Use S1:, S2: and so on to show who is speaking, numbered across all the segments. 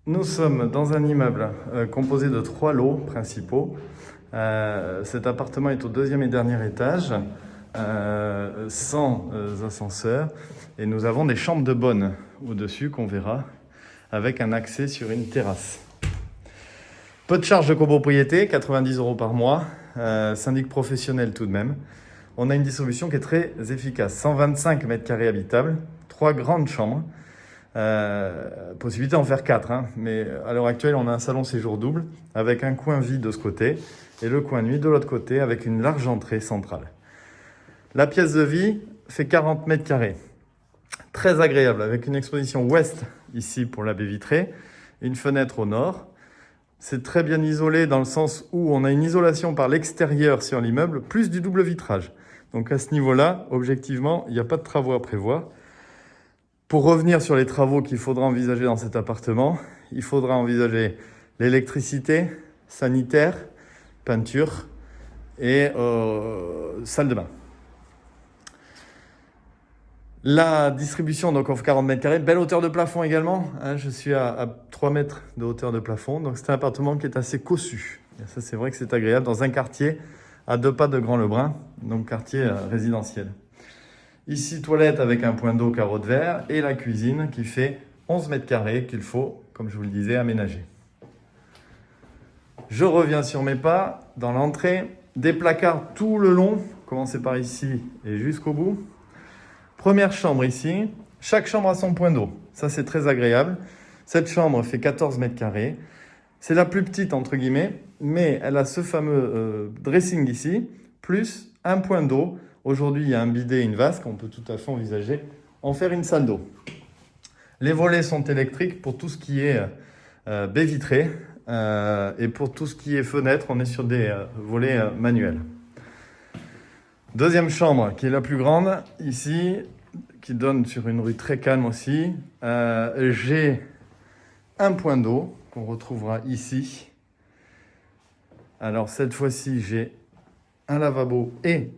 S1: Nous sommes dans un immeuble composé de 3 lots principaux. Cet appartement est au 2e et dernier étage, sans ascenseur. Et nous avons des chambres de bonne au-dessus qu'on verra, avec un accès sur une terrasse. Peu de charges de copropriété, 90 € par mois, syndic professionnel tout de même. On a une distribution qui est très efficace, 125 m² habitables, 3 grandes chambres. Possibilité d'en faire 4, hein, mais à l'heure actuelle on a un salon séjour double avec un coin vie de ce côté et le coin nuit de l'autre côté avec une large entrée centrale. La pièce de vie fait 40 m², très agréable avec une exposition ouest ici pour la baie vitrée, une fenêtre au nord. C'est très bien isolé dans le sens où on a une isolation par l'extérieur sur l'immeuble plus du double vitrage. Donc à ce niveau-là, objectivement, il n'y a pas de travaux à prévoir. Pour revenir sur les travaux qu'il faudra envisager dans cet appartement, il faudra envisager l'électricité, sanitaire, peinture et salle de bain. La distribution, donc offre 40 m², belle hauteur de plafond également. Hein, je suis à 3 mètres de hauteur de plafond, donc c'est un appartement qui est assez cossu. Et ça, c'est vrai que c'est agréable dans un quartier à 2 pas de Grand-Lebrun, donc quartier résidentiel. Ici, toilette avec un point d'eau carreau de verre et la cuisine qui fait 11 m² qu'il faut, comme je vous le disais, aménager. Je reviens sur mes pas dans l'entrée. Des placards tout le long, commencer par ici et jusqu'au bout. Première chambre ici. Chaque chambre a son point d'eau. Ça, c'est très agréable. Cette chambre fait 14 m². C'est la plus petite, entre guillemets, mais elle a ce fameux dressing ici, plus un point d'eau. Aujourd'hui, il y a un bidet et une vasque. On peut tout à fait envisager en faire une salle d'eau. Les volets sont électriques pour tout ce qui est baie vitrée. Et pour tout ce qui est fenêtre, on est sur des volets manuels. Deuxième chambre, qui est la plus grande, ici, qui donne sur une rue très calme aussi. J'ai un point d'eau qu'on retrouvera ici. Alors, cette fois-ci, j'ai un lavabo et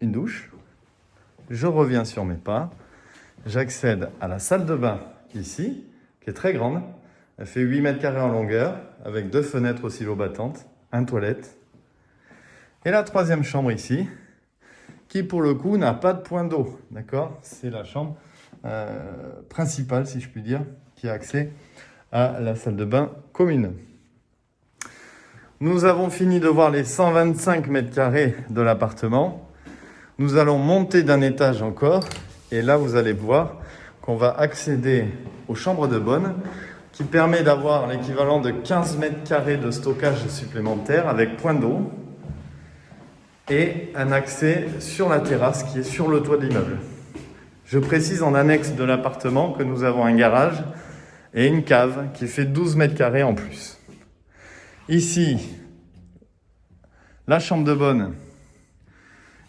S1: une douche. Je reviens sur mes pas. J'accède à la salle de bain ici, qui est très grande. Elle fait 8 m² en longueur, avec 2 fenêtres oscillobattantes, un toilette. Et la troisième chambre ici, qui pour le coup n'a pas de point d'eau. D'accord ? C'est la chambre principale, si je puis dire, qui a accès à la salle de bain commune. Nous avons fini de voir les 125 m² de l'appartement. Nous allons monter d'un étage encore et là vous allez voir qu'on va accéder aux chambres de bonne qui permet d'avoir l'équivalent de 15 m² de stockage supplémentaire avec point d'eau et un accès sur la terrasse qui est sur le toit de l'immeuble. Je précise en annexe de l'appartement que nous avons un garage et une cave qui fait 12 m² en plus. Ici, la chambre de bonne.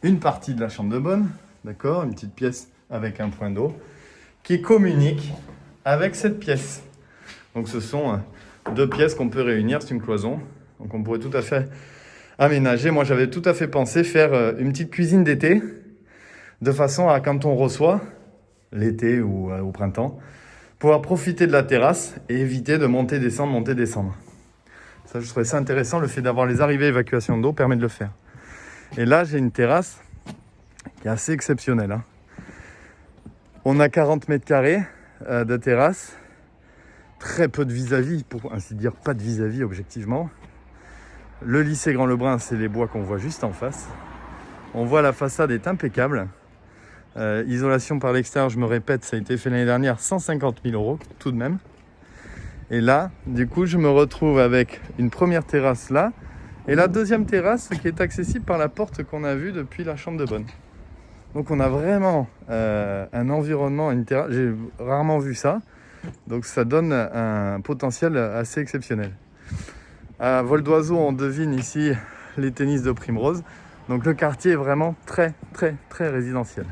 S1: Une partie de la chambre de bonne, d'accord, une petite pièce avec un point d'eau, qui communique avec cette pièce. Donc ce sont 2 pièces qu'on peut réunir, c'est une cloison. Donc on pourrait tout à fait aménager. Moi j'avais tout à fait pensé faire une petite cuisine d'été, de façon à quand on reçoit, l'été ou au printemps, pouvoir profiter de la terrasse et éviter de monter, descendre. Ça, je trouvais ça intéressant, le fait d'avoir les arrivées et évacuations d'eau permet de le faire. Et là, j'ai une terrasse qui est assez exceptionnelle. Hein. On a 40 m² de terrasse, très peu de vis-à-vis, pour ainsi dire pas de vis-à-vis objectivement. Le lycée Grand-Lebrun, c'est les bois qu'on voit juste en face. On voit la façade est impeccable. Isolation par l'extérieur, je me répète, ça a été fait l'année dernière, 150 000 € tout de même. Et là, du coup, je me retrouve avec une première terrasse là, et la deuxième terrasse qui est accessible par la porte qu'on a vue depuis la chambre de bonne. Donc on a vraiment un environnement, une terrasse, j'ai rarement vu ça. Donc ça donne un potentiel assez exceptionnel. À vol d'oiseau, on devine ici les tennis de Primrose. Donc le quartier est vraiment très résidentiel.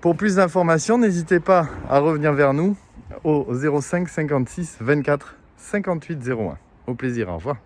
S1: Pour plus d'informations, n'hésitez pas à revenir vers nous au 05 56 24 58 01. Au plaisir, au revoir.